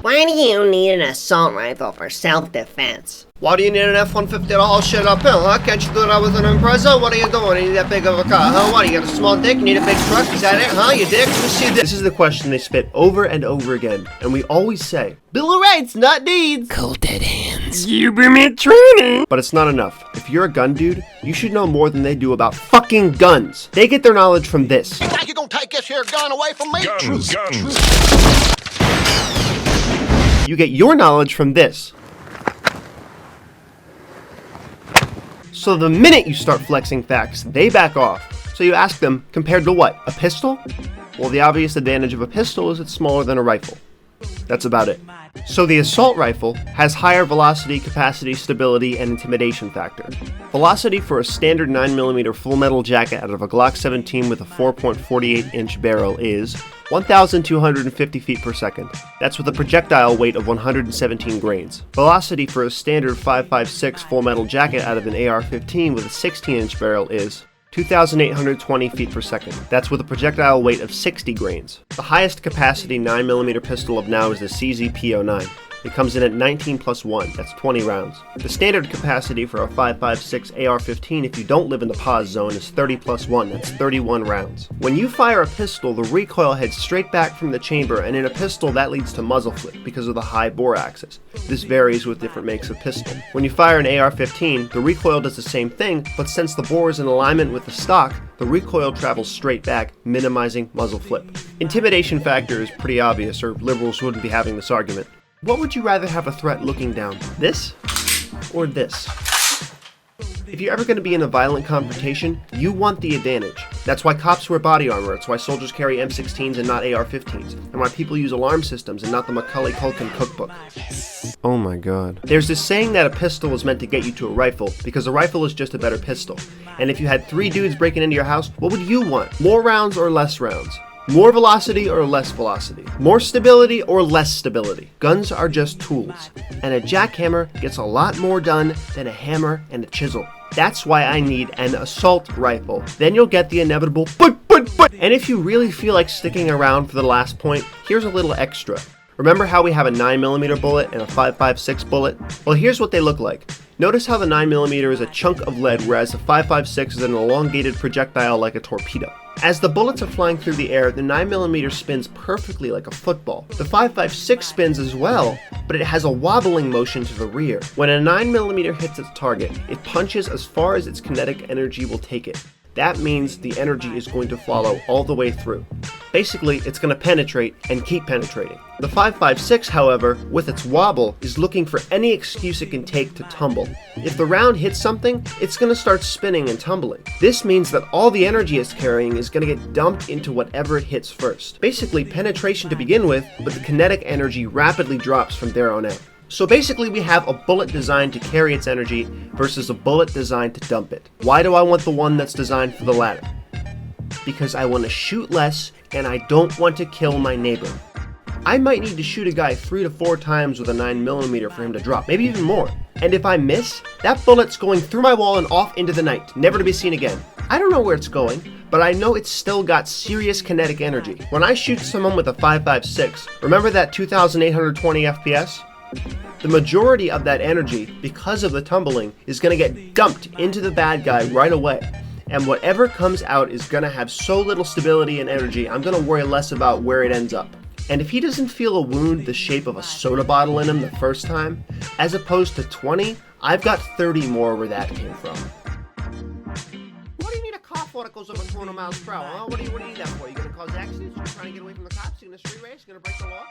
Why do you need an assault rifle for self-defense? Why do you need an F-150 to haul shit uphill, huh? Can't you do that with an Impreza? What are you doing? You need that big of a car, huh? What, you got a small dick? You need a big truck? Is that it, huh? You dick? Let me see this. This is the question they spit over and over again, and we always say, Bill of Rights, not deeds. Cold dead hands. You been me training. But it's not enough. If you're a gun dude, you should know more than they do about fucking guns. They get their knowledge from this. You think you gonna take this here gun away from me? Guns. You get your knowledge from this. So the minute you start flexing facts, they back off. So you ask them, compared to what? A pistol? Well, the obvious advantage of a pistol is it's smaller than a rifle. That's about it. So the assault rifle has higher velocity, capacity, stability, and intimidation factor. Velocity for a standard 9mm full metal jacket out of a Glock 17 with a 4.48-inch barrel is 1,250 feet per second. That's with a projectile weight of 117 grains. Velocity for a standard 5.56 full metal jacket out of an AR-15 with a 16-inch barrel is 2,820 feet per second. That's with a projectile weight of 60 grains. The highest capacity 9mm pistol of now is the CZ-P09. It comes in at 19 plus 1, that's 20 rounds. The standard capacity for a 5.56 AR-15 if you don't live in the pause zone is 30 plus 1, that's 31 rounds. When you fire a pistol, the recoil heads straight back from the chamber, and in a pistol that leads to muzzle flip because of the high bore axis. This varies with different makes of pistol. When you fire an AR-15, the recoil does the same thing, but since the bore is in alignment with the stock, the recoil travels straight back, minimizing muzzle flip. Intimidation factor is pretty obvious, or liberals wouldn't be having this argument. What would you rather have a threat looking down? This? Or this? If you're ever going to be in a violent confrontation, you want the advantage. That's why cops wear body armor, it's why soldiers carry M16s and not AR-15s, and why people use alarm systems and not the Macaulay Culkin cookbook. Oh my god. There's this saying that a pistol is meant to get you to a rifle, because a rifle is just a better pistol. And if you had 3 dudes breaking into your house, what would you want? More rounds or less rounds? More velocity or less velocity? More stability or less stability? Guns are just tools, and a jackhammer gets a lot more done than a hammer and a chisel. That's why I need an assault rifle. Then you'll get the inevitable but. And if you really feel like sticking around for the last point, here's a little extra. Remember how we have a 9mm bullet and a 5.56 bullet? Well, here's what they look like. Notice how the 9mm is a chunk of lead, whereas the 5.56 is an elongated projectile like a torpedo. As the bullets are flying through the air, the 9mm spins perfectly like a football. The 5.56 spins as well, but it has a wobbling motion to the rear. When a 9mm hits its target, it punches as far as its kinetic energy will take it. That means the energy is going to follow all the way through. Basically, it's going to penetrate and keep penetrating. The 5.56, however, with its wobble, is looking for any excuse it can take to tumble. If the round hits something, it's going to start spinning and tumbling. This means that all the energy it's carrying is going to get dumped into whatever it hits first. Basically, penetration to begin with, but the kinetic energy rapidly drops from there on out. So basically we have a bullet designed to carry its energy versus a bullet designed to dump it. Why do I want the one that's designed for the latter? Because I want to shoot less and I don't want to kill my neighbor. I might need to shoot a guy 3 to 4 times with a 9mm for him to drop, maybe even more. And if I miss, that bullet's going through my wall and off into the night, never to be seen again. I don't know where it's going, but I know it's still got serious kinetic energy. When I shoot someone with a 5.56, remember that 2,820 FPS? The majority of that energy, because of the tumbling, is going to get dumped into the bad guy right away. And whatever comes out is going to have so little stability and energy, I'm going to worry less about where it ends up. And if he doesn't feel a wound the shape of a soda bottle in him the first time, as opposed to 20, I've got 30 more where that came from. What do you need a car for that goes over 200 miles per hour? Huh? What do you need that for? You going to cause accidents? You're trying to get away from the cops? You're going to street race? You're going to break the law?